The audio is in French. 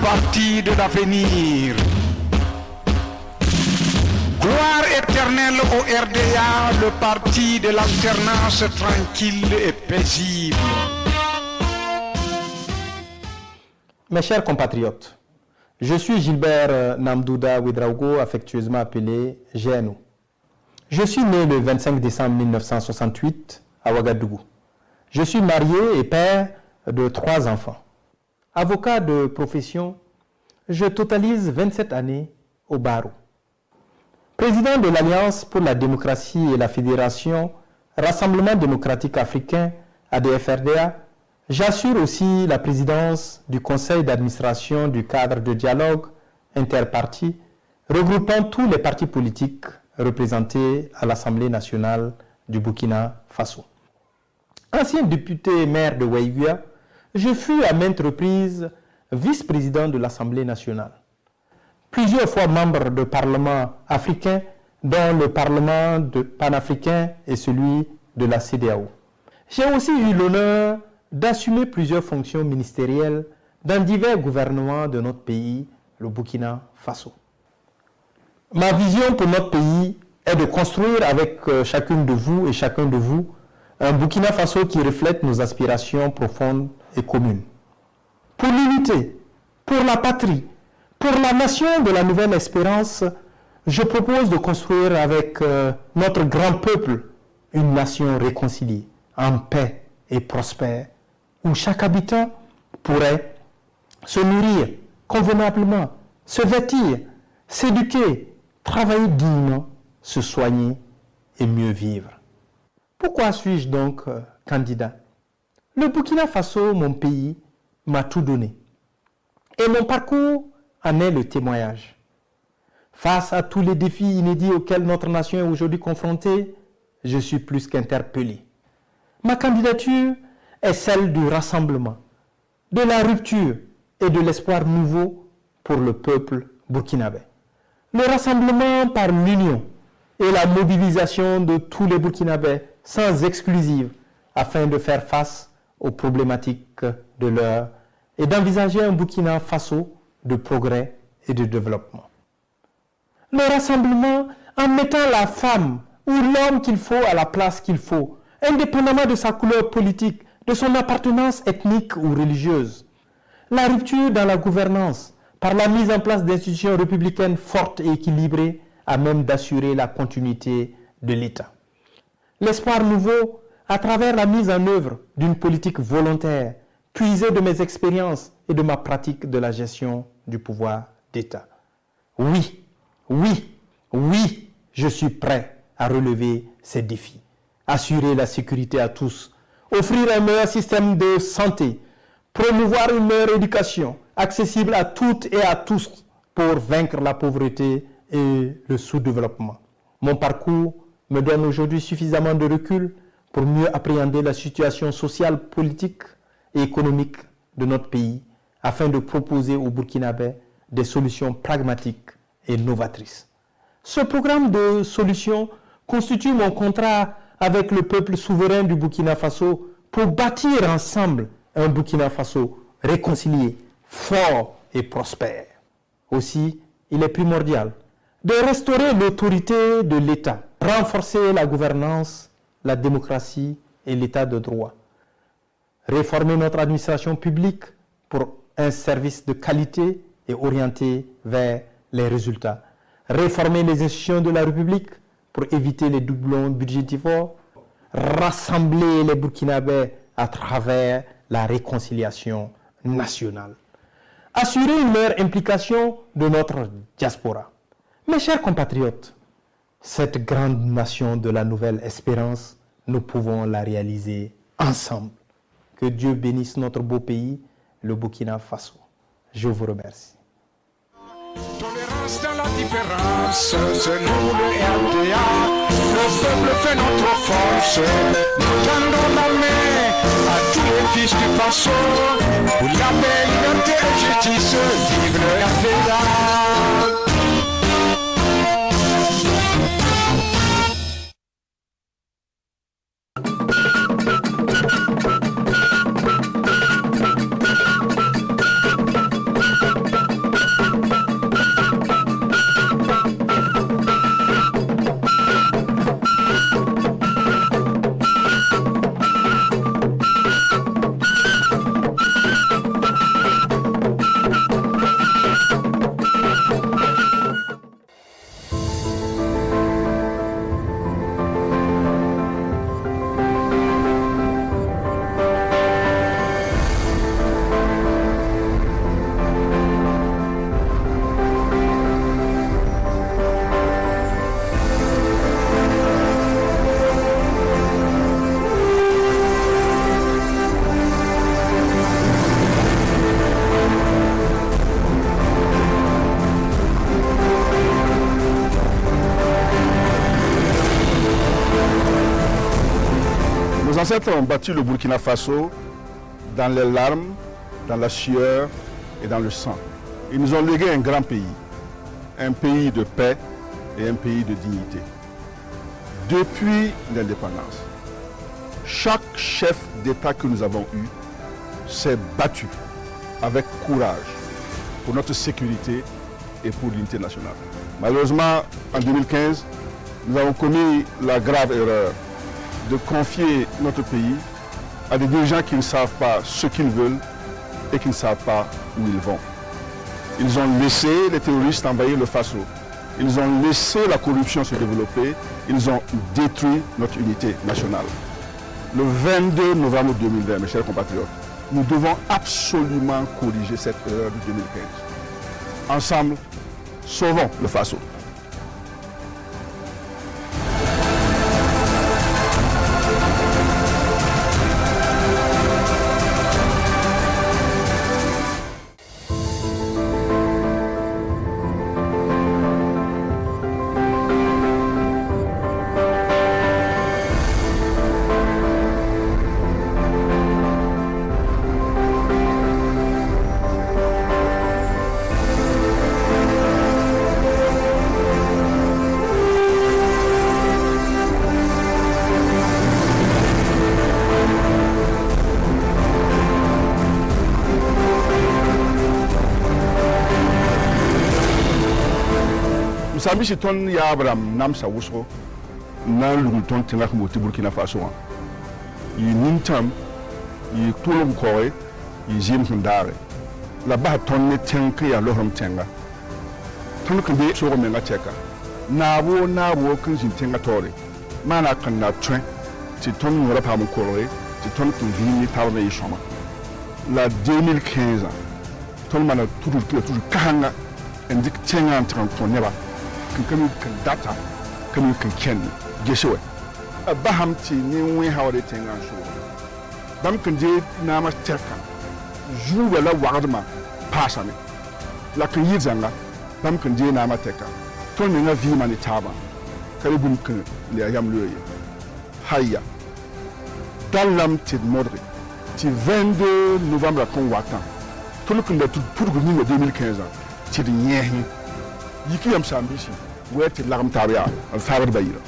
parti de l'avenir. Gloire éternelle au RDA, le parti de l'alternance tranquille et paisible. Mes chers compatriotes, je suis Gilbert Namdouda Ouedraogo, affectueusement appelé GNO. Je suis né le 25 décembre 1968 à Ouagadougou. Je suis marié et père de 3 enfants. Avocat de profession, je totalise 27 années au barreau. Président de l'Alliance pour la démocratie et la fédération Rassemblement démocratique africain, ADF-RDA, j'assure aussi la présidence du conseil d'administration du cadre de dialogue interparti regroupant tous les partis politiques représentés à l'Assemblée nationale du Burkina Faso. Ancien député maire de Ouaïguia, je fus à maintes reprises vice-président de l'Assemblée nationale. Plusieurs fois membre de parlement africain, dont le parlement panafricain et celui de la CEDEAO. J'ai aussi eu l'honneur d'assumer plusieurs fonctions ministérielles dans divers gouvernements de notre pays, le Burkina Faso. Ma vision pour notre pays est de construire avec chacune de vous et chacun de vous un Burkina Faso qui reflète nos aspirations profondes et communes. Pour l'unité, pour la patrie, pour la nation de la nouvelle espérance, je propose de construire avec notre grand peuple une nation réconciliée, en paix et prospère, où chaque habitant pourrait se nourrir convenablement, se vêtir, s'éduquer, travailler dignement, se soigner et mieux vivre. Pourquoi suis-je donc candidat? Le Burkina Faso, mon pays, m'a tout donné. Et mon parcours en est le témoignage. Face à tous les défis inédits auxquels notre nation est aujourd'hui confrontée, je suis plus qu'interpellé. Ma candidature est celle du rassemblement, de la rupture et de l'espoir nouveau pour le peuple burkinabé. Le rassemblement par l'union et la mobilisation de tous les Burkinabés sans exclusive afin de faire face aux problématiques de l'heure et d'envisager un Burkina Faso de progrès et de développement. Le rassemblement en mettant la femme ou l'homme qu'il faut à la place qu'il faut, indépendamment de sa couleur politique, de son appartenance ethnique ou religieuse. La rupture dans la gouvernance par la mise en place d'institutions républicaines fortes et équilibrées à même d'assurer la continuité de l'État. L'espoir nouveau à travers la mise en œuvre d'une politique volontaire, puisée de mes expériences et de ma pratique de la gestion du pouvoir d'État. Oui, je suis prêt à relever ces défis, assurer la sécurité à tous, offrir un meilleur système de santé, promouvoir une meilleure éducation, accessible à toutes et à tous pour vaincre la pauvreté et le sous-développement. Mon parcours me donne aujourd'hui suffisamment de recul pour mieux appréhender la situation sociale, politique et économique de notre pays afin de proposer aux Burkinabés des solutions pragmatiques et novatrices. Ce programme de solutions constitue mon contrat avec le peuple souverain du Burkina Faso pour bâtir ensemble un Burkina Faso réconcilié, fort et prospère. Aussi, il est primordial de restaurer l'autorité de l'État, renforcer la gouvernance, la démocratie et l'État de droit, réformer notre administration publique pour un service de qualité et orienté vers les résultats, réformer les institutions de la République pour éviter les doublons budgétivores, rassembler les Burkinabés à travers la réconciliation nationale, assurer une meilleure implication de notre diaspora. Mes chers compatriotes, cette grande nation de la nouvelle espérance, nous pouvons la réaliser ensemble. Que Dieu bénisse notre beau pays, le Burkina Faso. Je vous remercie. Tolérance dans la différence, c'est nous le RDA. Le peuple fait notre force. Nous tendons la main à tous les fils du Faso. Pour la paix, liberté et justice, vive le RDA. ancêtres ont battu le Burkina Faso dans les larmes, dans la sueur et dans le sang. Ils nous ont légué un grand pays de paix et un pays de dignité. Depuis l'indépendance, chaque chef d'État que nous avons eu s'est battu avec courage pour notre sécurité et pour l'unité nationale. Malheureusement, en 2015, nous avons commis la grave erreur de confier notre pays à des dirigeants qui ne savent pas ce qu'ils veulent et qui ne savent pas où ils vont. Ils ont laissé les terroristes envahir le Faso. Ils ont laissé la corruption se développer. Ils ont détruit notre unité nationale. Le 22 novembre 2020, mes chers compatriotes, nous devons absolument corriger cette erreur de 2015. Ensemble, sauvons le Faso. Sambi ton ya Abraham namsa wuso na lungu ton tenga moti Burkina Faso yi nintam yi tolo kowe yi jim hundare la ba ton ne tenka ya lohom tenga ton kan be so menga cheka na wo kan jin tenga tore mana kan na twen ti ton ngora pa mo kowe ti ton kan vini tawe yi shoma la 2015 ton mana tudu kahanga endik tenga antran ton neba kan data kan ken geshowe abaham ti ni wi hawre tengan so bam kan je na ma terka ju wala wagdma pasane la kan yizanga bam kan je na ma terka to ni na vi mani taba kare bum kan le ayam loye haya dalam ti modri ti 22 novembre kon watan to kan da pour ni 2015 ti nyehi yiki yam sambisi weti lagam tabia al farid bayira